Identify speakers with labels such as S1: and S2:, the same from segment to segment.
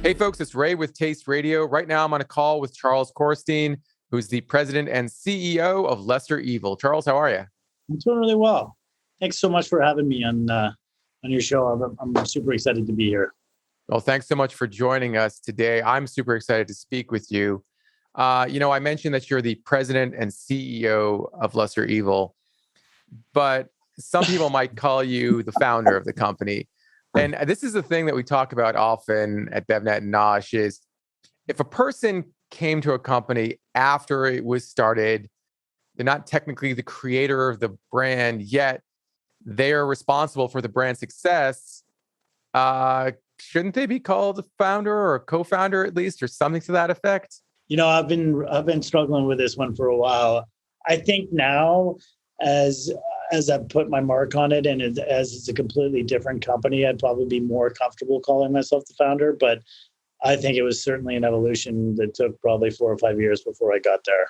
S1: Hey folks, it's Ray with Taste Radio. Right now I'm on a call with Charles Coristine, who's the president and CEO of LesserEvil. Charles, how are you?
S2: I'm doing really well. Thanks so much for having me on your show. I'm super excited to be here.
S1: Well, thanks so much for joining us today. I'm super excited to speak with you. I mentioned that you're the president and CEO of LesserEvil, but some people might call you the founder of the company. And this is the thing that we talk about often at BevNet and Nosh is if a person came to a company after it was started, they're not technically the creator of the brand, yet they're responsible for the brand success. Shouldn't they be called a founder or a co-founder at least, or something to that effect?
S2: I've been struggling with this one for a while. I think now, as I've put my mark on it, and as it's a completely different company, I'd probably be more comfortable calling myself the founder. But I think it was certainly an evolution that took probably 4 or 5 years before I got there.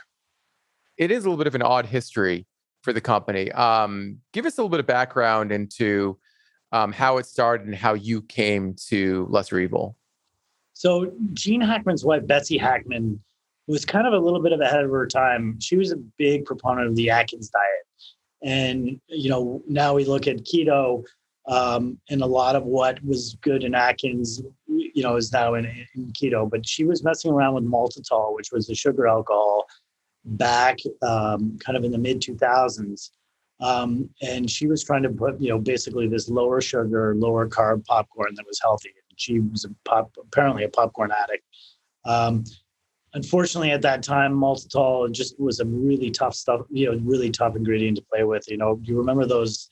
S1: It is a little bit of an odd history for the company. Give us a little bit of background into how it started and how you came to LesserEvil.
S2: So Gene Hackman's wife, Betsy Hackman, was kind of a little bit ahead of her time. She was a big proponent of the Atkins diet. And, now we look at keto, and a lot of what was good in Atkins, is now in keto. But she was messing around with maltitol, which was a sugar alcohol, back kind of in the mid 2000s. And she was trying to put, basically this lower sugar, lower carb popcorn that was healthy. She was apparently a popcorn addict. Unfortunately, at that time, maltitol just was a really tough stuff, really tough ingredient to play with. You remember those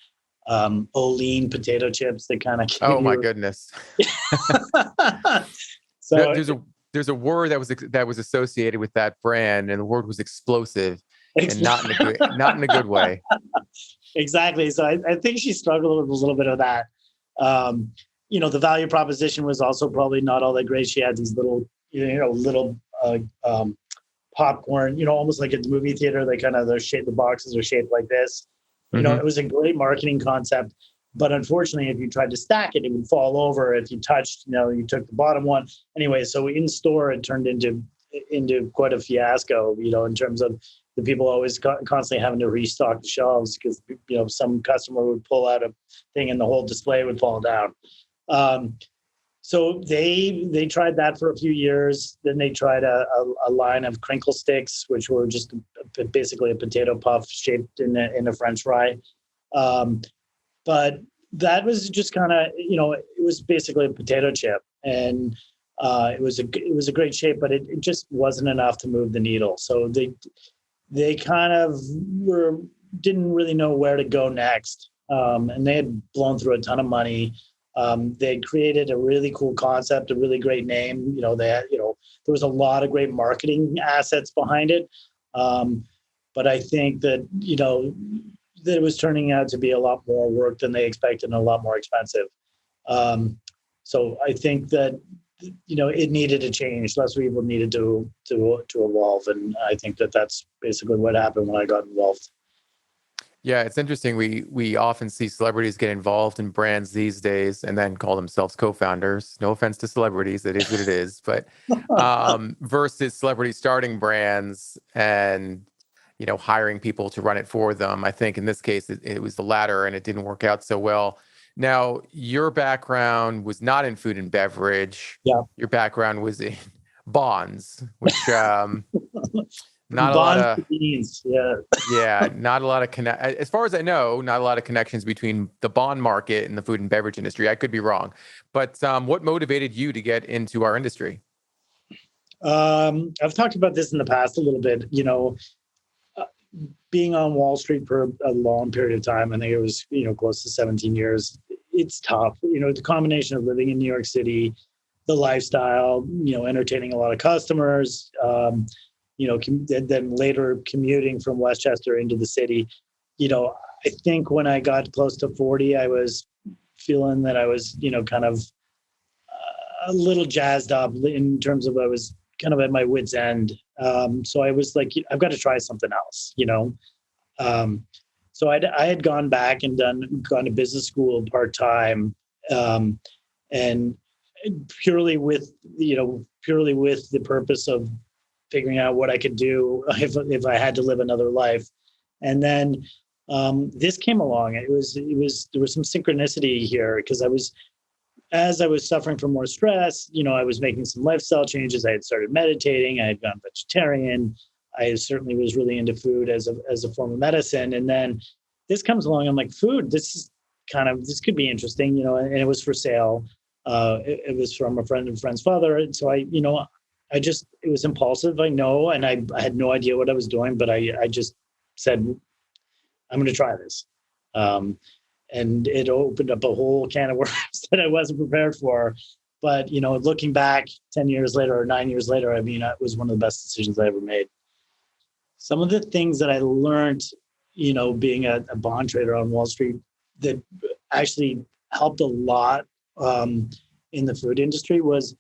S2: Olean potato chips that kind of came.
S1: Oh my goodness. So there's a word that was associated with that brand, and the word was explosive, and not in a good way.
S2: Exactly. So I think she struggled with a little bit of that. The value proposition was also probably not all that great. She had these little popcorn, almost like at the movie theater. The boxes are shaped like this. It was a great marketing concept, but unfortunately, if you tried to stack it, it would fall over. If you touched, you took the bottom one. Anyway, so in store, it turned into quite a fiasco, in terms of the people always constantly having to restock the shelves because, some customer would pull out a thing and the whole display would fall down. So they tried that for a few years. Then they tried a line of crinkle sticks, which were just basically a potato puff shaped in a French fry. But that was just kind of, it was basically a potato chip, and it was a great shape, but it just wasn't enough to move the needle. So they kind of didn't really know where to go next, and they had blown through a ton of money. They had created a really cool concept, a really great name. There was a lot of great marketing assets behind it. But I think that, that it was turning out to be a lot more work than they expected and a lot more expensive. So I think that, it needed a change. LesserEvil needed to evolve. And I think that that's basically what happened when I got involved.
S1: Yeah, it's interesting. We often see celebrities get involved in brands these days and then call themselves co-founders. No offense to celebrities, it is what it is. But versus celebrities starting brands and hiring people to run it for them. I think in this case it was the latter, and it didn't work out so well. Now, your background was not in food and beverage.
S2: Yeah.
S1: Your background was in bonds, which not
S2: bonds,
S1: a lot of
S2: beans. Yeah.
S1: Not a lot of as far as I know, not a lot of connections between the bond market and the food and beverage industry. I could be wrong, but what motivated you to get into our industry?
S2: I've talked about this in the past a little bit. Being on Wall Street for a long period of time, I think it was close to 17 years. It's tough. The combination of living in New York City, the lifestyle, entertaining a lot of customers. Then later commuting from Westchester into the city. I think when I got close to 40, I was feeling that I was, kind of a little jazzed up in terms of I was kind of at my wit's end. So I was like, I've got to try something else, So I had gone back and gone to business school part-time. And purely with the purpose of figuring out what I could do if I had to live another life. And then this came along. There was some synchronicity here because as I was suffering from more stress, I was making some lifestyle changes. I had started meditating. I had gone vegetarian. I certainly was really into food as a form of medicine. And then this comes along. I'm like, food. This could be interesting, and it was for sale. It was from a friend's father. And so it was impulsive, I know, and I had no idea what I was doing, but I just said, I'm going to try this. And it opened up a whole can of worms that I wasn't prepared for. But, looking back 10 years later or 9 years later, it was one of the best decisions I ever made. Some of the things that I learned, being a bond trader on Wall Street that actually helped a lot in the food industry was,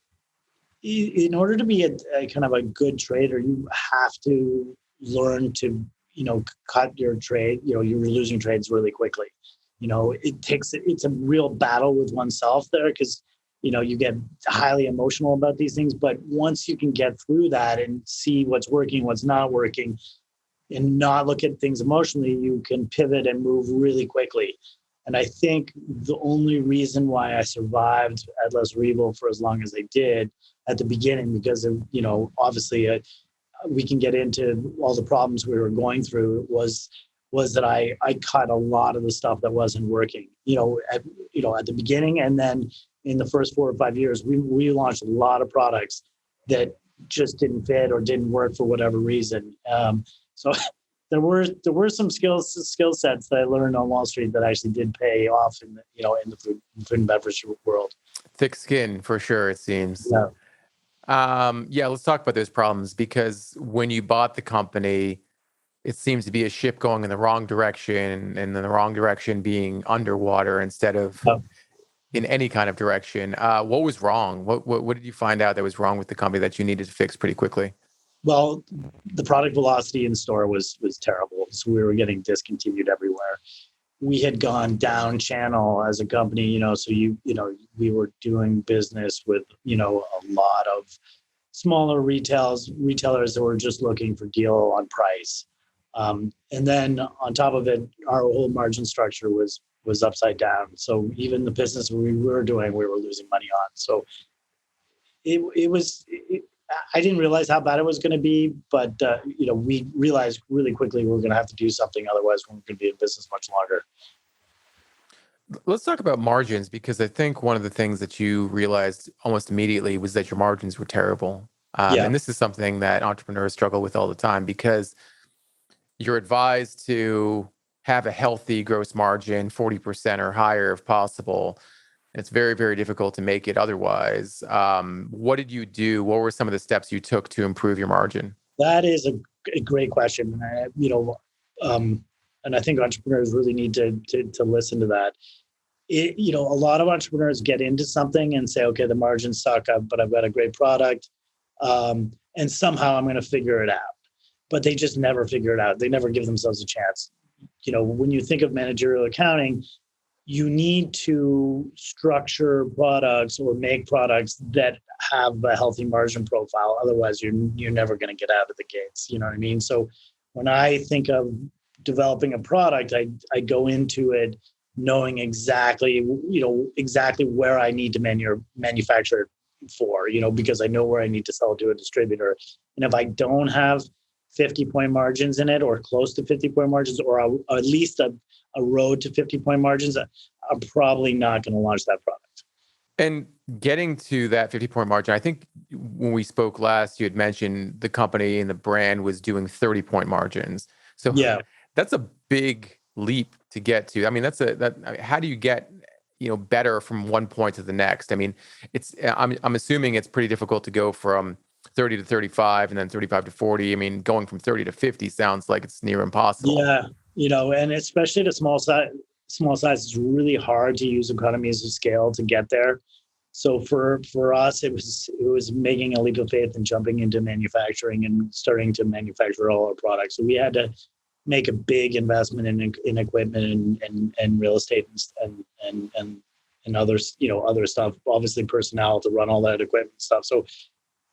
S2: in order to be a kind of a good trader, you have to learn to, cut your trade. You're losing trades really quickly. It's a real battle with oneself there because, you get highly emotional about these things. But once you can get through that and see what's working, what's not working, and not look at things emotionally, you can pivot and move really quickly. And I think the only reason why I survived at LesserEvil for as long as I did at the beginning, because of, obviously we can get into all the problems we were going through, was that I cut a lot of the stuff that wasn't working, at the beginning. And then in the first 4 or 5 years, we launched a lot of products that just didn't fit or didn't work for whatever reason. So there were some skill sets that I learned on Wall Street that actually did pay off in the food and beverage world.
S1: Thick skin for sure, it seems.
S2: Yeah.
S1: Let's talk about those problems, because when you bought the company, it seems to be a ship going in the wrong direction, and the wrong direction being underwater instead of in any kind of direction. What was wrong? What did you find out that was wrong with the company that you needed to fix pretty quickly?
S2: Well, the product velocity in store was terrible. So we were getting discontinued everywhere. We had gone down channel as a company, so we were doing business with, a lot of smaller retailers that were just looking for deal on price. And then on top of it, our whole margin structure was upside down. So even the business we were doing, we were losing money on. So I didn't realize how bad it was going to be, but we realized really quickly we were going to have to do something. Otherwise, we we're going to be in business much longer.
S1: Let's talk about margins, because I think one of the things that you realized almost immediately was that your margins were terrible. And this is something that entrepreneurs struggle with all the time, because you're advised to have a healthy gross margin, 40% or higher if possible. It's very, very difficult to make it otherwise. What did you do? What were some of the steps you took to improve your margin?
S2: That is a great question. And I think entrepreneurs really need to listen to that. A lot of entrepreneurs get into something and say, okay, the margins suck, but I've got a great product. And somehow I'm going to figure it out. But they just never figure it out. They never give themselves a chance. When you think of managerial accounting, you need to structure products or make products that have a healthy margin profile. Otherwise, you're never going to get out of the gates. You know what I mean? So when I think of developing a product, I go into it knowing exactly where I need to manufacture it for, because I know where I need to sell to a distributor. And if I don't have 50-point margins in it, or close to 50-point margins, or at least a road to 50-point margins, I'm probably not going to launch that product.
S1: And getting to that 50-point margin, I think when we spoke last, you had mentioned the company and the brand was doing 30-point margins. So that's a big leap to get to. I mean, how do you get better from one point to the next? I mean, I'm assuming it's pretty difficult to go from 30 to 35 and then 35 to 40. I mean, going from 30 to 50 sounds like it's near impossible.
S2: Yeah, and especially at a small size, it's really hard to use economies of scale to get there. So for us, it was making a leap of faith and jumping into manufacturing and starting to manufacture all our products. So we had to make a big investment in equipment and real estate and and others, other stuff, obviously personnel to run all that equipment and stuff. So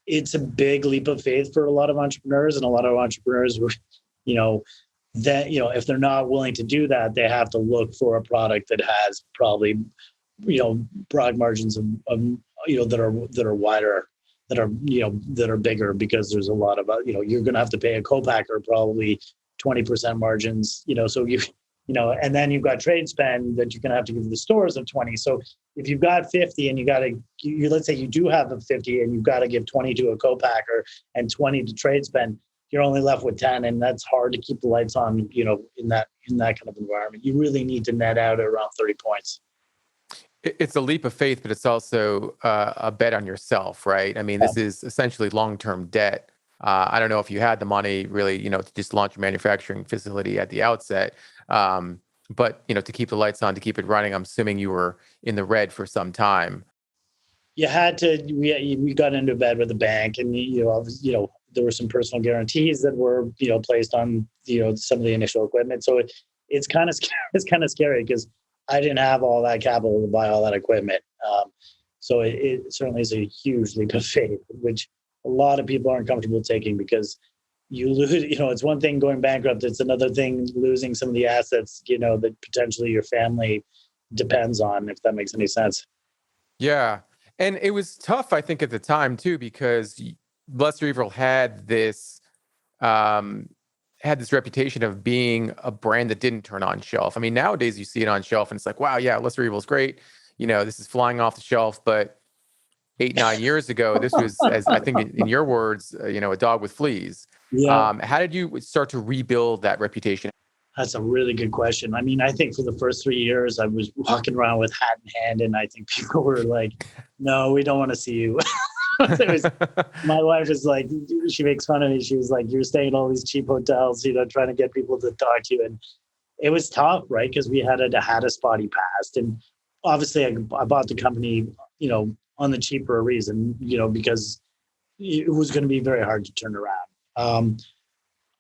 S2: it's a big leap of faith for a lot of entrepreneurs, and a lot of entrepreneurs were, that, if they're not willing to do that, they have to look for a product that has probably, broad margins of that are wider, that are bigger, because there's a lot of, you're going to have to pay a co-packer probably 20% margins, so and then you've got trade spend that you're going to have to give the stores of 20. So if you've got 50 and let's say you do have a 50 and you've got to give 20 to a co-packer and 20 to trade spend, you're only left with 10. And that's hard to keep the lights on, in that kind of environment. You really need to net out at around 30 points.
S1: It's a leap of faith, but it's also a bet on yourself, right? I mean, this is essentially long-term debt. I don't know if you had the money really, to just launch a manufacturing facility at the outset. But, to keep the lights on, to keep it running, I'm assuming you were in the red for some time.
S2: You had to, we got into bed with the bank, and, there were some personal guarantees that were, placed on, some of the initial equipment. So it's kind of scary because I didn't have all that capital to buy all that equipment. So it certainly is a huge leap of faith, which a lot of people aren't comfortable taking, because you lose, it's one thing going bankrupt. It's another thing losing some of the assets, that potentially your family depends on, if that makes any sense.
S1: Yeah. And it was tough, I think, at the time too, because LesserEvil had this reputation of being a brand that didn't turn on shelf. I mean, nowadays you see it on shelf and it's like, wow, yeah, LesserEvil is great. This is flying off the shelf. But 8-9 years ago, this was, as I think in your words, a dog with fleas.
S2: Yeah.
S1: How did you start to rebuild that reputation?
S2: That's a really good question. I mean, I think for the first 3 years, I was walking around with hat in hand, and I think people were like, "No, we don't want to see you." My wife is like, she makes fun of me. She was like, "You're staying in all these cheap hotels, trying to get people to talk to you." And it was tough, right? Because we had a spotty past, and obviously, I bought the company, on the cheap for a reason, because it was going to be very hard to turn around.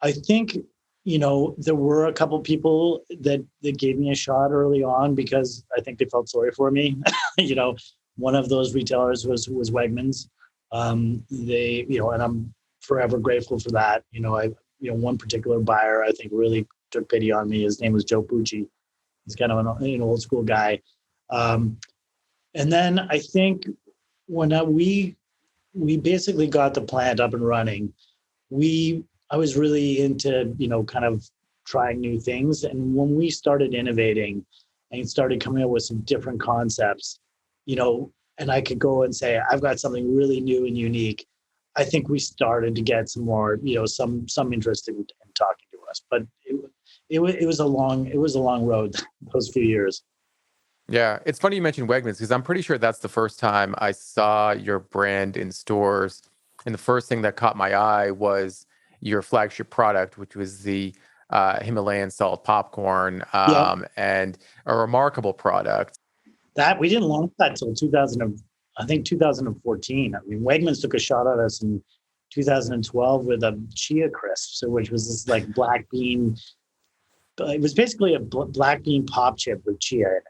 S2: I think, there were a couple people that gave me a shot early on because I think they felt sorry for me. One of those retailers was Wegmans. And I'm forever grateful for that. One particular buyer, I think, really took pity on me. His name was Joe Pucci. He's kind of an old school guy. And then I think when we basically got the plant up and running, I was really into, kind of trying new things. And when we started innovating and started coming up with some different concepts, and I could go and say, I've got something really new and unique, I think we started to get some more, some interest in talking to us. But it was a long road, those few years.
S1: Yeah, it's funny you mentioned Wegmans, because I'm pretty sure that's the first time I saw your brand in stores. And the first thing that caught my eye was your flagship product, which was the Himalayan salt popcorn, and a remarkable product.
S2: That we didn't launch that till 2014. I mean, Wegmans took a shot at us in 2012 with a chia crisp, which was this like black bean. It was basically a black bean pop chip with chia in it,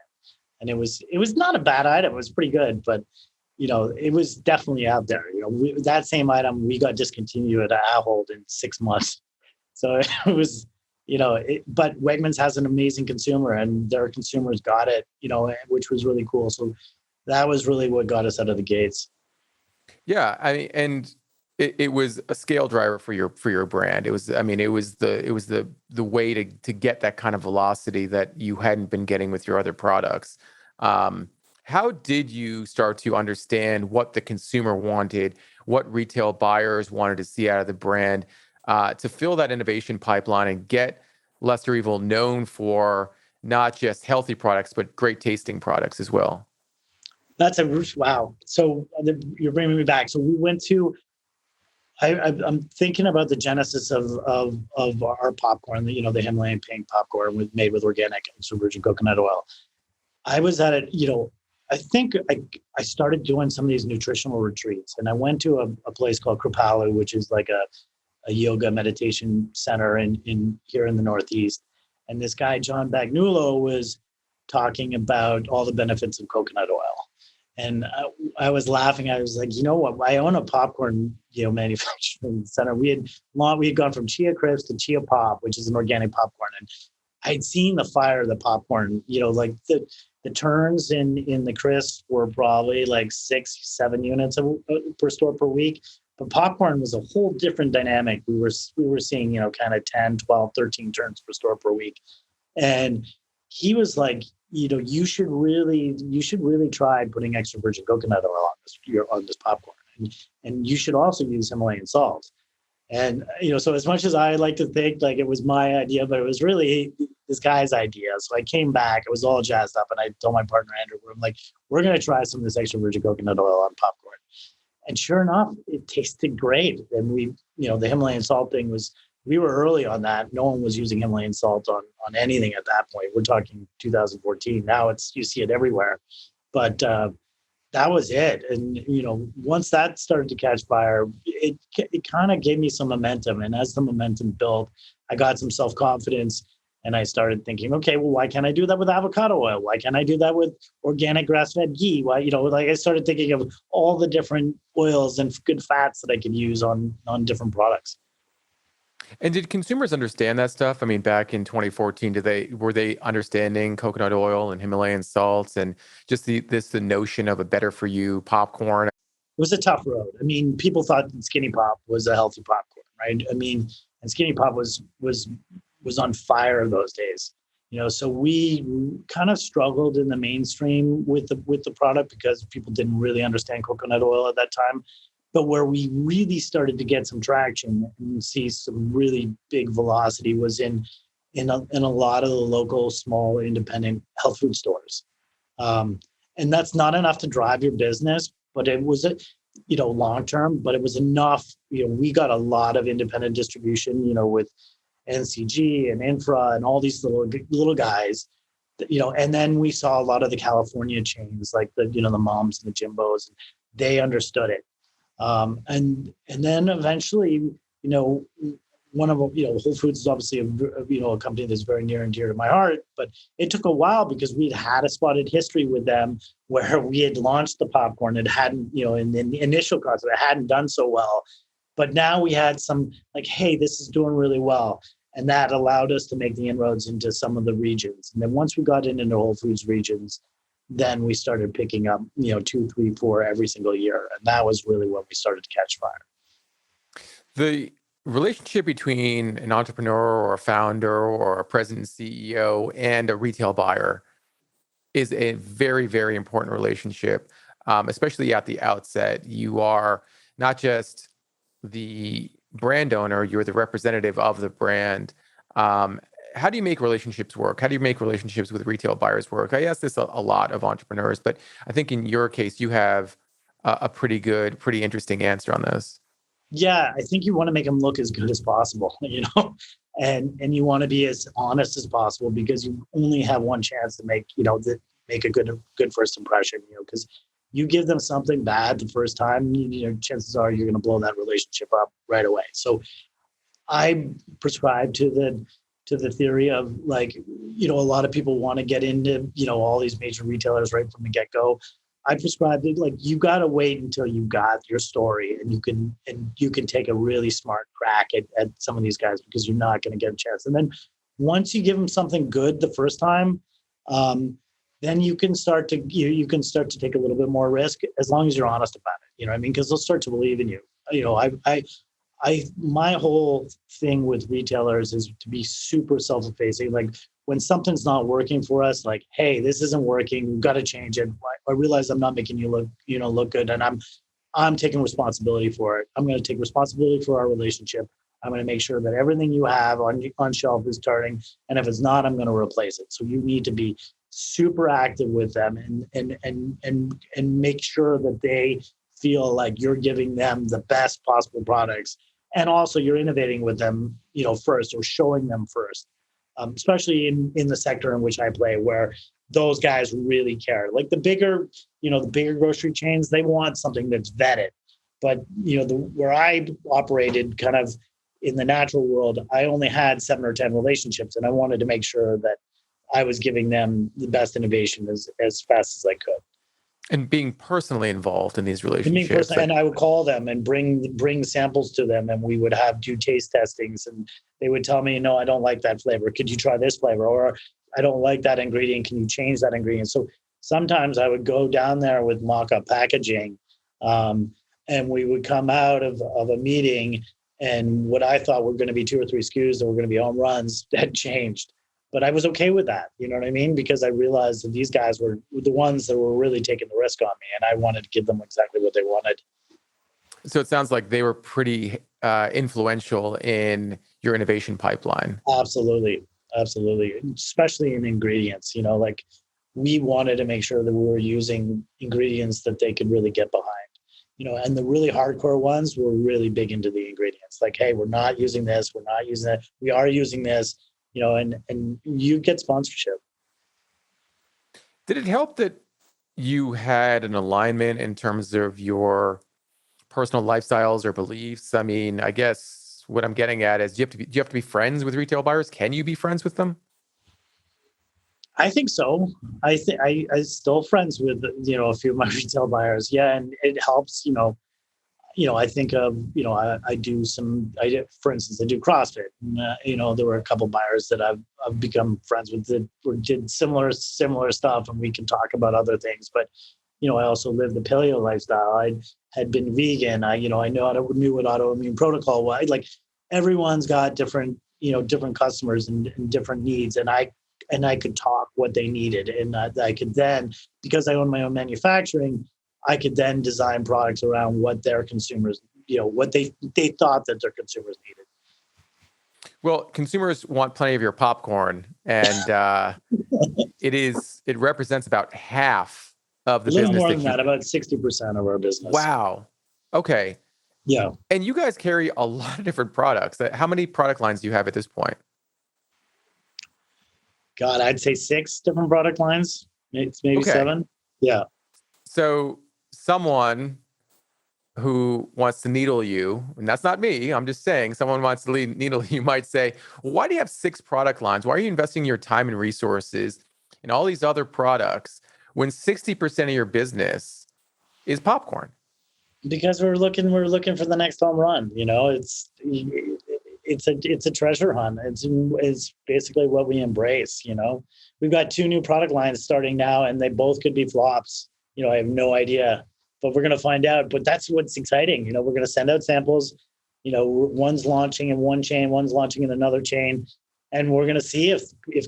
S2: and it was not a bad item. It was pretty good, but it was definitely out there. That same item we got discontinued at Ahold in 6 months. So it was, but Wegmans has an amazing consumer, and their consumers got it, which was really cool. So that was really what got us out of the gates.
S1: Yeah, I mean, and it was a scale driver for your brand. It was the way to get that kind of velocity that you hadn't been getting with your other products. How did you start to understand what the consumer wanted, what retail buyers wanted to see out of the brand, to fill that innovation pipeline and get LesserEvil known for not just healthy products, but great tasting products as well?
S2: That's wow. So you're bringing me back. So we went to, I'm thinking about the genesis of our popcorn, the Himalayan pink popcorn made with organic extra virgin coconut oil. I was at it, I think I started doing some of these nutritional retreats, and I went to a place called Paleo, which is like a yoga meditation center in here in the Northeast. And this guy, John Bagnulo, was talking about all the benefits of coconut oil. And I was laughing. I was like, you know what? I own a popcorn, manufacturing center. We had gone from Chia Crisp to Chia Pop, which is an organic popcorn, and I'd seen the fire of the popcorn. Like the turns in the crisp were probably like 6-7 units per store per week. But popcorn was a whole different dynamic. We were seeing, kind of 10, 12, 13 turns per store per week. And he was like, you should really try putting extra virgin coconut oil on this popcorn. And you should also use Himalayan salt. And, so as much as I like to think like it was my idea, but it was really this guy's idea. So I came back, I was all jazzed up, and I told my partner, Andrew, I'm like, we're going to try some of this extra virgin coconut oil on popcorn. And sure enough, it tasted great. And we, the Himalayan salt thing we were early on that. No one was using Himalayan salt on anything at that point. We're talking 2014. Now you see it everywhere. But that was it. And, once that started to catch fire, it kind of gave me some momentum. And as the momentum built, I got some self-confidence. And I started thinking, okay, well, why can't I do that with avocado oil? Why can't I do that with organic grass-fed ghee? Why, I started thinking of all the different oils and good fats that I could use on different products.
S1: And did consumers understand that stuff? I mean, back in 2014, were they understanding coconut oil and Himalayan salts and just the notion of a better for you popcorn?
S2: It was a tough road. I mean, people thought Skinny Pop was a healthy popcorn, right? I mean, and Skinny Pop was on fire those days. So we kind of struggled in the mainstream with the product because people didn't really understand coconut oil at that time. But where we really started to get some traction and see some really big velocity was in a lot of the local small independent health food stores. And that's not enough to drive your business, but it was long term, but it was enough. We got a lot of independent distribution, with NCG and Infra and all these little guys, and then we saw a lot of the California chains like the Moms and the Jimbos, and they understood it. And then eventually, one of Whole Foods is obviously a company that's very near and dear to my heart, but it took a while because we'd had a spotted history with them where we had launched the popcorn. It hadn't, in the initial concept, it hadn't done so well, but now we had some like, hey, this is doing really well. And that allowed us to make the inroads into some of the regions. And then once we got into Whole Foods regions, then we started picking up, 2, 3, 4 every single year. And that was really when we started to catch fire.
S1: The relationship between an entrepreneur or a founder or a president and CEO and a retail buyer is a very, very important relationship, especially at the outset. You are not just the brand owner, you're the representative of the brand. How do you make relationships work? How do you make relationships with retail buyers work? I ask this a lot of entrepreneurs, but I think in your case, you have a pretty interesting answer on this.
S2: Yeah, I think you want to make them look as good as possible, and you want to be as honest as possible because you only have one chance to make a good first impression, because you give them something bad the first time, chances are you're going to blow that relationship up right away. So I prescribe to the theory of a lot of people want to get into, all these major retailers right from the get-go. I prescribe that you got to wait until you got your story and you can take a really smart crack at some of these guys because you're not going to get a chance. And then once you give them something good the first time, then you can start to take a little bit more risk as long as you're honest about it. Because they'll start to believe in you. My whole thing with retailers is to be super self-effacing. Like when something's not working for us, like, hey, this isn't working. We've got to change it. I realize I'm not making you look good, and I'm taking responsibility for it. I'm going to take responsibility for our relationship. I'm going to make sure that everything you have on shelf is turning, and if it's not, I'm going to replace it. So you need to be super active with them and make sure that they feel like you're giving them the best possible products, and also you're innovating with them, first, or showing them first. Especially in the sector in which I play, where those guys really care. Like the bigger grocery chains, they want something that's vetted. But where I operated kind of in the natural world, I only had 7 or 10 relationships, and I wanted to make sure that I was giving them the best innovation as fast as I could.
S1: And being personally involved in these
S2: And
S1: relationships.
S2: and I would call them and bring samples to them, and we would do taste testings, and they would tell me, no, I don't like that flavor. Could you try this flavor? Or I don't like that ingredient. Can you change that ingredient? So sometimes I would go down there with mock-up packaging, and we would come out of a meeting, and what I thought were going to be 2 or 3 SKUs that were going to be home runs had changed. But I was okay with that, you know what I mean? Because I realized that these guys were the ones that were really taking the risk on me, and I wanted to give them exactly what they wanted.
S1: So it sounds like they were pretty influential in your innovation pipeline.
S2: Absolutely. Especially in ingredients, like we wanted to make sure that we were using ingredients that they could really get behind, and the really hardcore ones were really big into the ingredients. Like, hey, we're not using this. We're not using that. We are using this. And you get sponsorship.
S1: Did it help that you had an alignment in terms of your personal lifestyles or beliefs? I mean, I guess what I'm getting at is, do you have to be friends with retail buyers? Can you be friends with them?
S2: I think so. I still friends with a few of my retail buyers. Yeah, and it helps. I think of, I do for instance, I do CrossFit. And, there were a couple buyers that I've become friends with that did similar stuff, and we can talk about other things. But, I also lived the paleo lifestyle. I had been vegan. I knew what autoimmune protocol was. Like, everyone's got different customers and different needs. And I could talk what they needed. And I could then, because I own my own manufacturing, I could then design products around what their consumers, what they thought that their consumers needed.
S1: Well, consumers want plenty of your popcorn, and it represents about half of the
S2: business. A little
S1: business
S2: more than that, about 60% of our business.
S1: Wow. Okay.
S2: Yeah.
S1: And you guys carry a lot of different products. How many product lines do you have at this point?
S2: God, I'd say 6 different product lines. It's maybe 7. Yeah.
S1: So someone who wants to needle you, and that's not me, I'm just saying someone wants to needle you might say, well, why do you have 6 product lines? Why are you investing your time and resources in all these other products when 60% of your business is popcorn?
S2: Because we're looking for the next home run. It's a treasure hunt. It's basically what we embrace. We've got 2 new product lines starting now, and they both could be flops. I have no idea, but we're going to find out. But that's what's exciting. We're going to send out samples. One's launching in one chain, one's launching in another chain, and we're going to see if this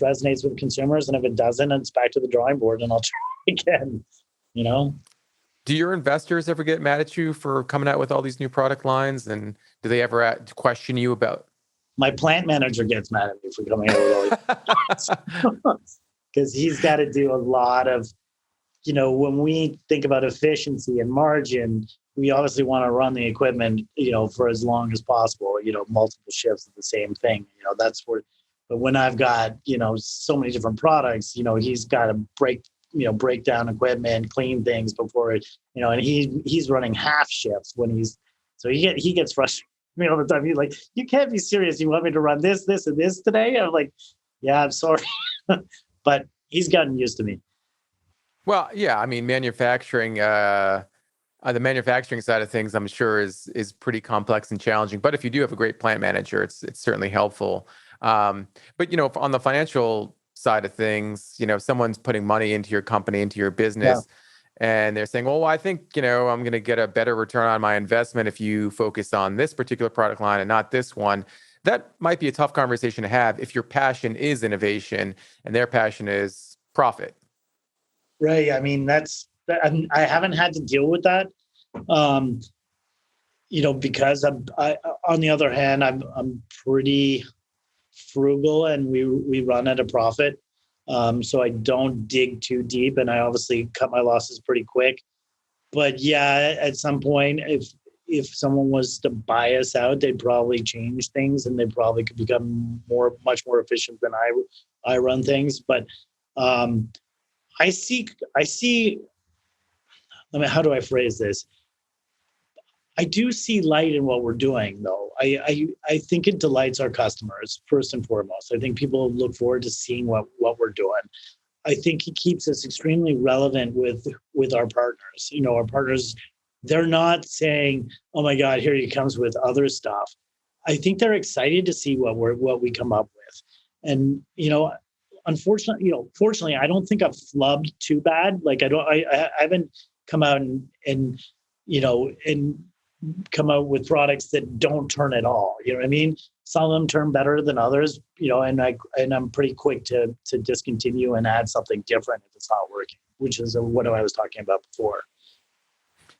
S2: resonates with consumers, and if it doesn't, it's back to the drawing board, and I'll try again.
S1: Do your investors ever get mad at you for coming out with all these new product lines? And do they ever question you about?
S2: My plant manager gets mad at me for coming out with all these, because he's got to do a lot of, when we think about efficiency and margin, we obviously want to run the equipment, for as long as possible, multiple shifts of the same thing, that's where, but when I've got, so many different products, he's got to break down equipment, clean things before it, and he's running half shifts he gets frustrated with me all the time. He's like, you can't be serious. You want me to run this, and this today? I'm like, yeah, I'm sorry. But he's gotten used to me.
S1: Well, yeah, I mean, manufacturing, the manufacturing side of things, I'm sure is pretty complex and challenging. But if you do have a great plant manager, it's certainly helpful. But on the financial side of things, someone's putting money into your company, into your business, and they're saying, well, I think, I'm going to get a better return on my investment if you focus on this particular product line and not this one. That might be a tough conversation to have if your passion is innovation and their passion is profit.
S2: Right. I mean, I haven't had to deal with that, because I on the other hand, I'm pretty frugal, and we run at a profit. So I don't dig too deep, and I obviously cut my losses pretty quick. But yeah, at some point, if someone was to buy us out, they'd probably change things, and they probably could become much more efficient than I run things. But I see, I mean, how do I phrase this? I do see light in what we're doing, though. I think it delights our customers first and foremost. I think people look forward to seeing what we're doing. I think it keeps us extremely relevant with our partners. Our partners, they're not saying, "Oh my God, here he comes with other stuff." I think they're excited to see what we come up with. And unfortunately, fortunately, I don't think I've flubbed too bad. Like I haven't come out and come out with products that don't turn at all. You know what I mean? Some of them turn better than others, and I'm pretty quick to discontinue and add something different if it's not working, which is what I was talking about before.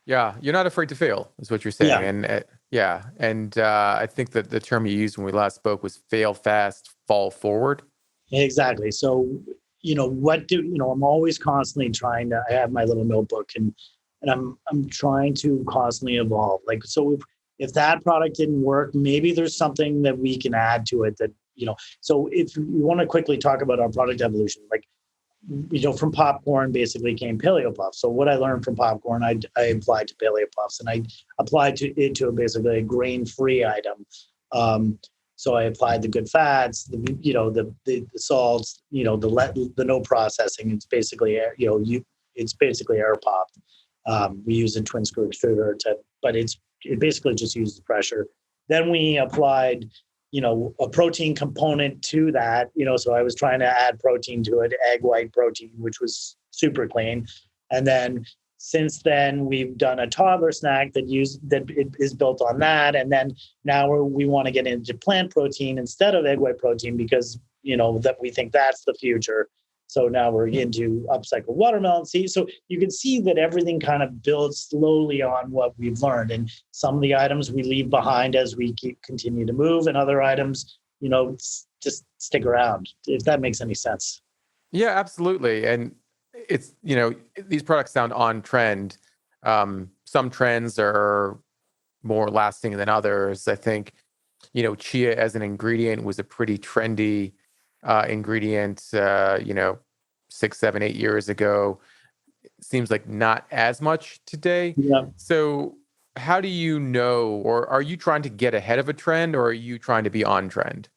S1: Yeah, you're not afraid to fail, is what you're saying.
S2: Yeah.
S1: And I think that the term you used when we last spoke was fail fast, fall forward.
S2: Exactly. So, I'm always constantly trying to. I have my little notebook and I'm trying to constantly evolve. Like, so if that product didn't work, maybe there's something that we can add to it that. So if you want to quickly talk about our product evolution, like, from popcorn basically came Paleo Puffs. So what I learned from popcorn, I applied to Paleo Puffs, and I applied it to basically a grain-free item. So I applied the good fats, the salts, the no processing. It's basically it's basically air popped. We use a twin screw extruder but it basically just uses the pressure. Then we applied a protein component to that, so I was trying to add protein to it, egg white protein, which was super clean. And then since then we've done a toddler snack that is built on that. And then now we want to get into plant protein instead of egg white protein because, that we think that's the future. So now we're into upcycled watermelon seeds. So you can see that everything kind of builds slowly on what we've learned. And some of the items we leave behind as we continue to move, and other items, just stick around, if that makes any sense.
S1: Yeah, absolutely. And it's, these products sound on trend. Some trends are more lasting than others. I think, chia as an ingredient was a pretty trendy ingredient, 6, 7, 8 years ago. Seems like not as much today.
S2: Yeah.
S1: So how do you know, or are you trying to get ahead of a trend, or are you trying to be on trend?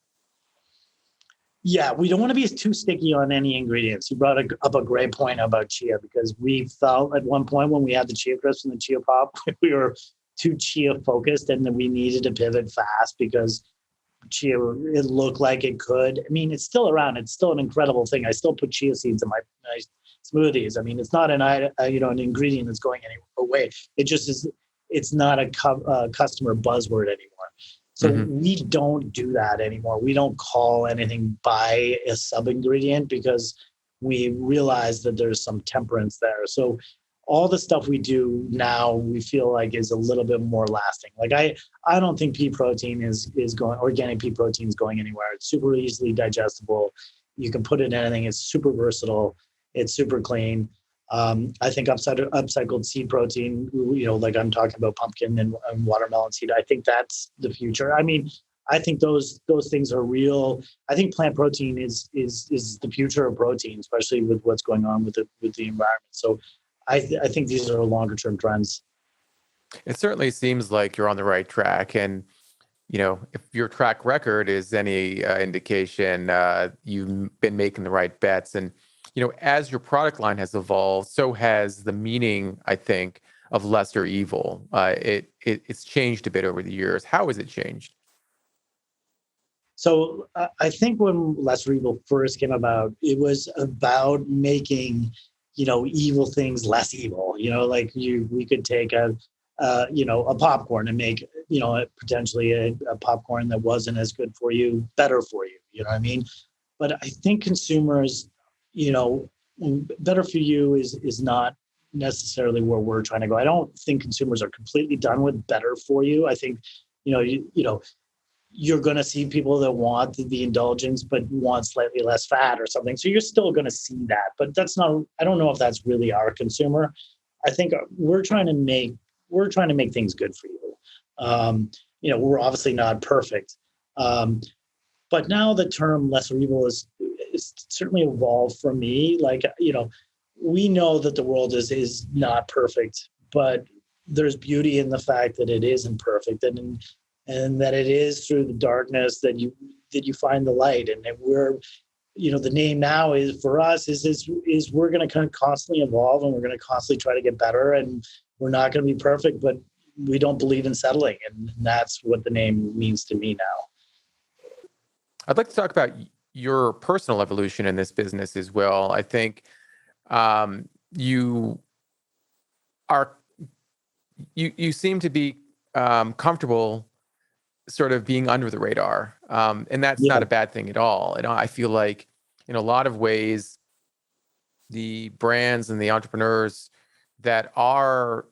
S2: Yeah, we don't want to be too sticky on any ingredients. You brought up a great point about chia, because we felt at one point when we had the chia crisps and the chia pop, we were too chia focused, and then we needed to pivot fast because chia, it looked like it could. I mean, it's still around. It's still an incredible thing. I still put chia seeds in my smoothies. I mean, it's not an ingredient that's going away. It just is. It's not a customer buzzword anymore. So we don't do that anymore. We don't call anything by a sub ingredient because we realize that there's some temperance there. So all the stuff we do now, we feel like is a little bit more lasting. Like I don't think pea protein is going, organic pea protein is going anywhere. It's super easily digestible. You can put it in anything. It's super versatile. It's super clean. I think upcycled seed protein, like I'm talking about pumpkin and watermelon seed, I think that's the future. I mean, I think those things are real. I think plant protein is the future of protein, especially with what's going on with the environment. So I think these are longer term trends.
S1: It certainly seems like you're on the right track. And, if your track record is any indication, you've been making the right bets. And, as your product line has evolved, so has the meaning, I think, of LesserEvil. It's changed a bit over the years. How has it changed?
S2: So I think when LesserEvil first came about, it was about making, evil things less evil. Like we could take a popcorn and make, potentially a popcorn that wasn't as good for you, better for you. You know what I mean? But I think consumers, better for you is not necessarily where we're trying to go. I don't think consumers are completely done with better for you. I think, you're going to see people that want the indulgence, but want slightly less fat or something. So you're still going to see that, but I don't know if that's really our consumer. I think we're trying to make things good for you. We're obviously not perfect. But now the term LesserEvil is certainly evolved for me. Like, we know that the world is not perfect, but there's beauty in the fact that it isn't perfect, and that it is through the darkness that you find the light. And that we're, the name now is for us is we're going to kind of constantly evolve, and we're going to constantly try to get better, and we're not going to be perfect, but we don't believe in settling. And that's what the name means to me now.
S1: I'd like to talk about your personal evolution in this business as well. I think you seem to be comfortable sort of being under the radar. And that's not a bad thing at all. And I feel like in a lot of ways, the brands and the entrepreneurs that are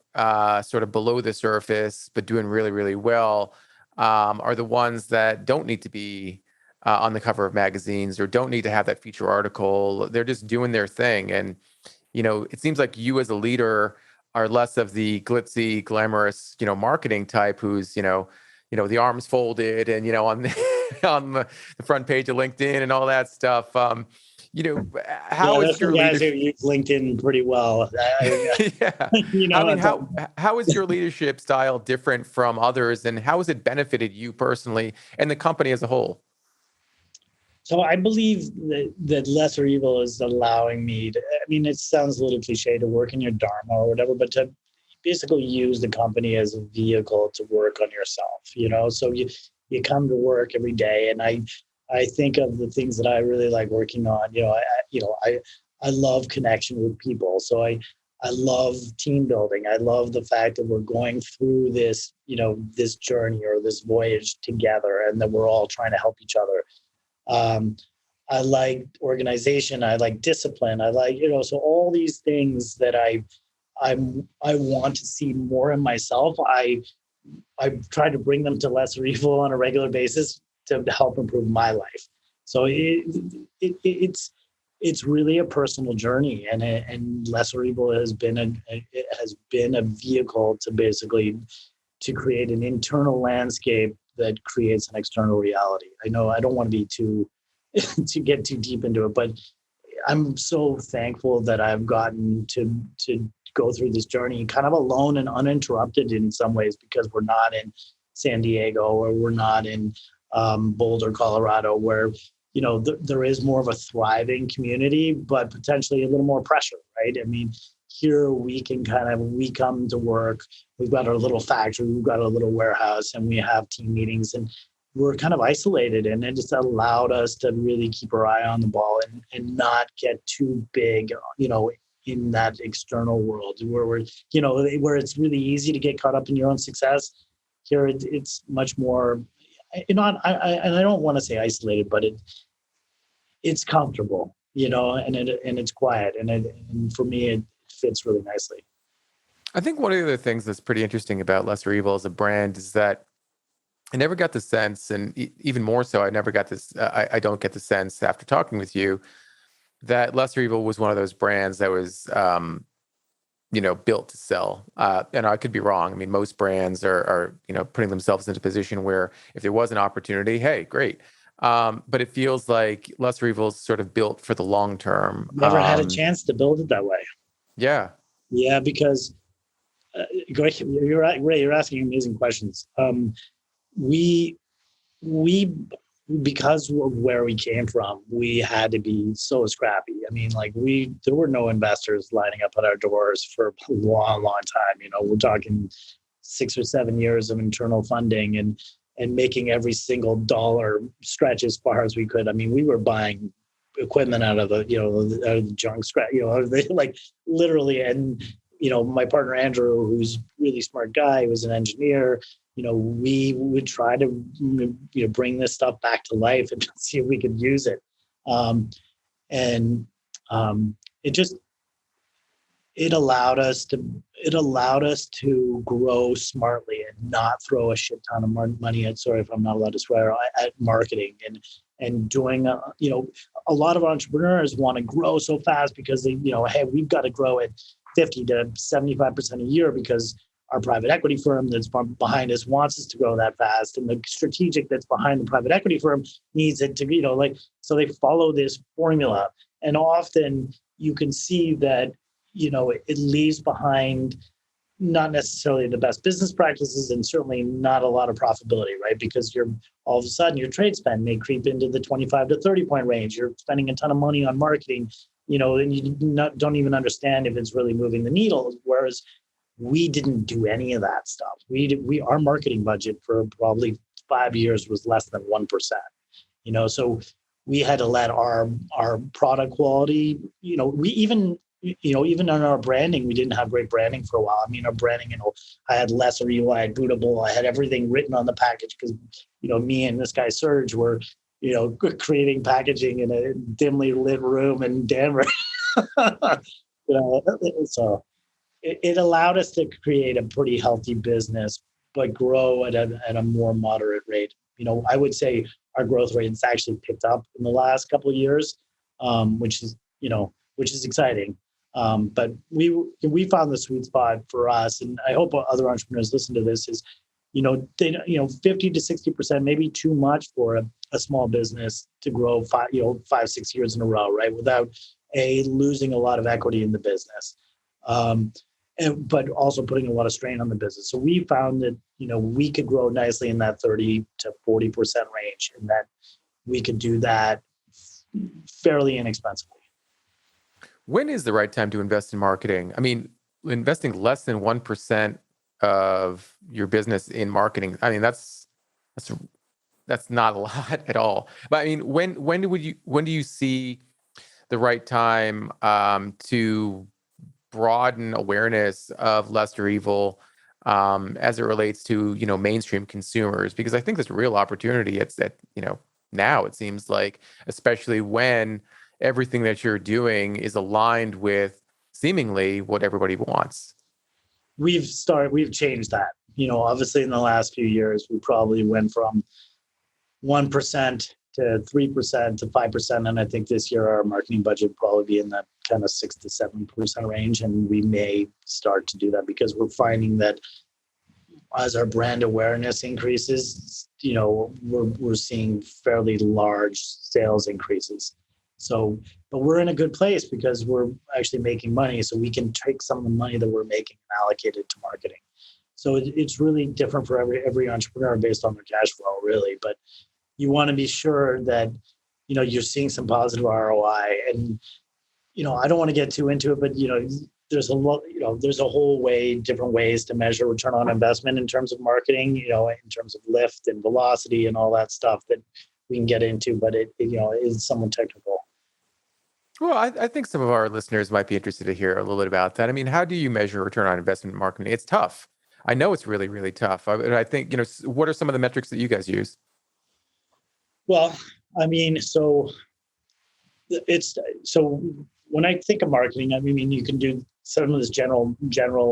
S1: sort of below the surface, but doing really, really well, are the ones that don't need to be on the cover of magazines or don't need to have that feature article. They're just doing their thing. And, it seems like you as a leader are less of the glitzy, glamorous, marketing type who's, the arms folded and, on on the front page of LinkedIn and all that stuff. How is your
S2: guys
S1: leadership?
S2: who use LinkedIn pretty well.
S1: Yeah. How is your leadership style different from others, and how has it benefited you personally and the company as a whole?
S2: So I believe that LesserEvil is allowing me to, it sounds a little cliche to work in your dharma or whatever, but to basically use the company as a vehicle to work on yourself, so you come to work every day. And I think of the things that I really like working on. I love connection with people. So I love team building. I love the fact that we're going through this, this journey or this voyage together, and that we're all trying to help each other. I like organization. I like discipline. I like, so all these things that I want to see more in myself. I try to bring them to LesserEvil on a regular basis to help improve my life. So it's really a personal journey, and LesserEvil has been a vehicle to basically to create an internal landscape that creates an external reality. I know I don't want to be to get too deep into it, but I'm so thankful that I've gotten to go through this journey kind of alone and uninterrupted in some ways, because we're not in San Diego or we're not in Boulder, Colorado, where there is more of a thriving community, but potentially a little more pressure, right? Here we come to work. We've got our little factory, we've got a little warehouse, and we have team meetings, and we're kind of isolated, and it just allowed us to really keep our eye on the ball and not get too big, in that external world where it's really easy to get caught up in your own success. Here it's much more, and I don't want to say isolated, but it's comfortable, and it's quiet, and for me it fits really nicely.
S1: I think one of the other things that's pretty interesting about LesserEvil as a brand is that I never got the sense, and even more so, I never got this. I don't get the sense after talking with you that LesserEvil was one of those brands that was, built to sell. And I could be wrong. Most brands are putting themselves into a position where if there was an opportunity, hey, great. But it feels like LesserEvil is sort of built for the long term.
S2: Never had a chance to build it that way.
S1: Yeah.
S2: Yeah, because you're right, Ray. You're asking amazing questions. We because of where we came from, we had to be so scrappy. There were no investors lining up at our doors for a long, long time. We're talking 6 or 7 years of internal funding and making every single dollar stretch as far as we could. We were buying equipment out of the junk scrap, like literally. And, my partner, Andrew, who's a really smart guy, was an engineer, we would try to, bring this stuff back to life and see if we could use it. It allowed us to grow smartly and not throw a shit ton of money at, sorry if I'm not allowed to swear, at marketing and doing, a lot of entrepreneurs want to grow so fast because they, hey, we've got to grow at 50 to 75% a year because our private equity firm that's behind us wants us to grow that fast. And the strategic that's behind the private equity firm needs it to, so they follow this formula. And often you can see that, it leaves behind not necessarily the best business practices, and certainly not a lot of profitability, right? Because you're all of a sudden your trade spend may creep into the 25 to 30 point range. You're spending a ton of money on marketing, and you don't even understand if it's really moving the needle. Whereas we didn't do any of that stuff. Our marketing budget for probably 5 years was less than 1%. So we had to let our product quality, even on our branding, we didn't have great branding for a while. I mean, our branding, I had LesserEvil, I had Bootable, I had everything written on the package because, me and this guy Serge were, creating packaging in a dimly lit room in Denver. So it allowed us to create a pretty healthy business, but grow at a more moderate rate. I would say our growth rate has actually picked up in the last couple of years, which is exciting. But we found the sweet spot for us, and I hope other entrepreneurs listen to this, is 50 to 60%, maybe too much for a small business to grow 5-6 years in a row, right? Without losing a lot of equity in the business. But also putting a lot of strain on the business. So we found that, we could grow nicely in that 30 to 40% range, and that we could do that fairly inexpensively.
S1: When is the right time to invest in marketing? I mean, investing less than 1% of your business in marketing, I mean, that's not a lot at all. But I mean, when do you see the right time to broaden awareness of LesserEvil as it relates to mainstream consumers? Because I think there's a real opportunity. It's that now it seems like, especially when everything that you're doing is aligned with seemingly what everybody wants.
S2: We've changed that. Obviously in the last few years, we probably went from 1% to 3% to 5%. And I think this year our marketing budget will probably be in that kind of 6 to 7% range. And we may start to do that because we're finding that as our brand awareness increases, we're seeing fairly large sales increases. So, but we're in a good place because we're actually making money. So we can take some of the money that we're making and allocate it to marketing. So it's really different for every entrepreneur based on their cash flow, really. But you want to be sure that, you're seeing some positive ROI. And, I don't want to get too into it, but, there's a lot, there's a whole different ways to measure return on investment in terms of marketing, in terms of lift and velocity and all that stuff that we can get into, but it is somewhat technical.
S1: Well, I think some of our listeners might be interested to hear a little bit about that. I mean, how do you measure return on investment in marketing? It's tough. I know it's really, really tough. I think, what are some of the metrics that you guys use?
S2: Well, I mean, so when I think of marketing, I mean, you can do some of this general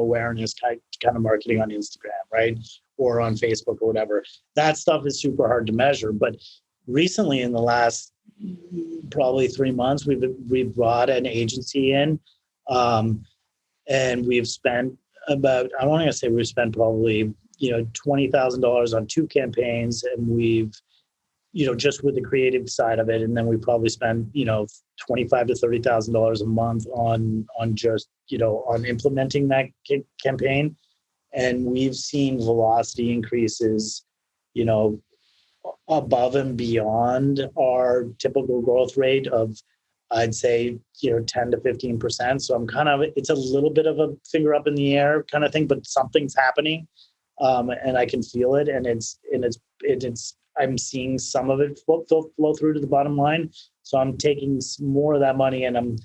S2: awareness kind of marketing on Instagram, right? Or on Facebook or whatever. That stuff is super hard to measure. But recently, in the last probably 3 months, we've brought an agency in, and we've spent about, I want to say we've spent probably $20,000 on 2 campaigns, and we've just with the creative side of it, and then we probably spend $25,000 to $30,000 a month on just on implementing that campaign, and we've seen velocity increases above and beyond our typical growth rate of, I'd say 10 to 15%. So it's a little bit of a finger up in the air kind of thing, but something's happening, and I can feel it, and it's I'm seeing some of it flow through to the bottom line. So I'm taking more of that money, and I'm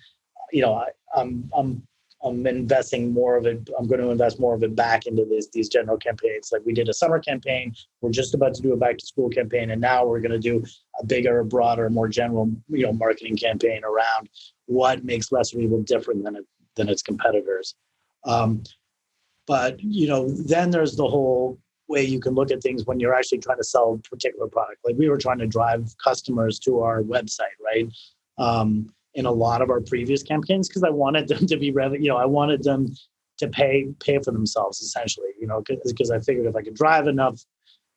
S2: investing more of it. I'm going to invest more of it back into these general campaigns. Like we did a summer campaign. We're just about to do a back to school campaign, and now we're going to do a bigger, broader, more general, marketing campaign around what makes LesserEvil different than its competitors. But then there's the whole way you can look at things when you're actually trying to sell a particular product. Like we were trying to drive customers to our website, right? In a lot of our previous campaigns, because I wanted them to be I wanted them to pay for themselves essentially, because I figured if I could drive enough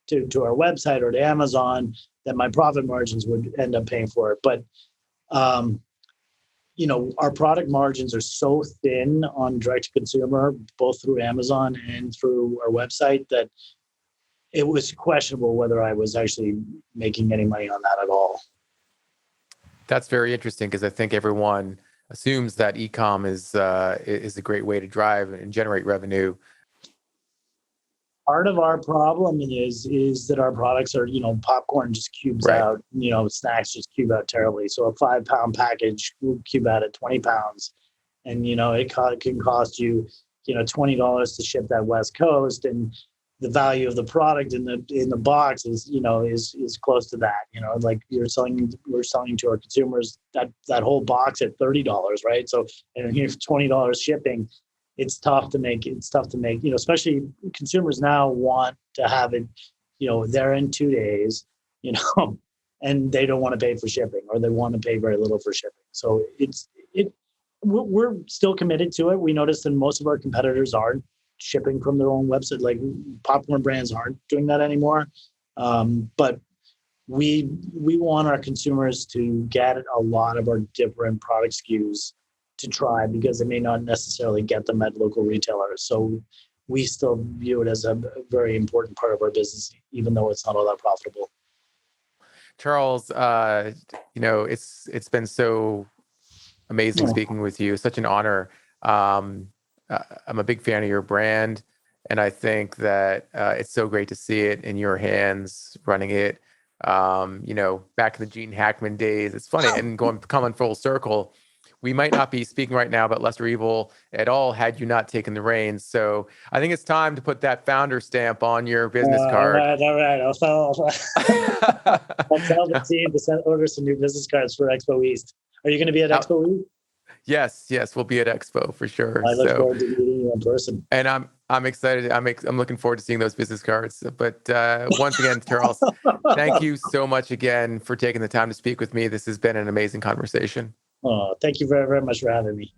S2: to our website or to Amazon, that my profit margins would end up paying for it. But our product margins are so thin on direct to consumer, both through Amazon and through our website, that it was questionable whether I was actually making any money on that at all.
S1: That's very interesting, because I think everyone assumes that e-com is a great way to drive and generate revenue.
S2: Part of our problem is that our products are, popcorn just cubes
S1: Right.
S2: out, snacks just cube out terribly. So a 5-pound package will cube out at 20 pounds. And, it can cost you, $20 to ship that West Coast. And the value of the product in the box is close to that. Like we're selling to our consumers that whole box at $30, right? So, and here's $20 shipping. It's tough to make, especially consumers now want to have it, they're in 2 days, and they don't want to pay for shipping, or they want to pay very little for shipping. So we're still committed to it. We noticed that most of our competitors aren't shipping from their own website. Like popcorn brands aren't doing that anymore. But we want our consumers to get a lot of our different product SKUs to try, because they may not necessarily get them at local retailers. So we still view it as a very important part of our business, even though it's not all that profitable.
S1: Charles, it's been so amazing speaking with you. Such an honor. I'm a big fan of your brand, and I think that it's so great to see it in your hands, running it. Back in the Gene Hackman days, it's funny, and coming full circle. We might not be speaking right now about LesserEvil at all had you not taken the reins. So I think it's time to put that founder stamp on your business card.
S2: All right. I'll tell the team to order some new business cards for Expo East. Are you going to be at Expo East?
S1: Yes, we'll be at Expo for sure.
S2: I look forward to meeting you in person.
S1: And I'm excited. I'm looking forward to seeing those business cards. But once again, Charles, thank you so much again for taking the time to speak with me. This has been an amazing conversation.
S2: Oh, thank you very, very much for having me.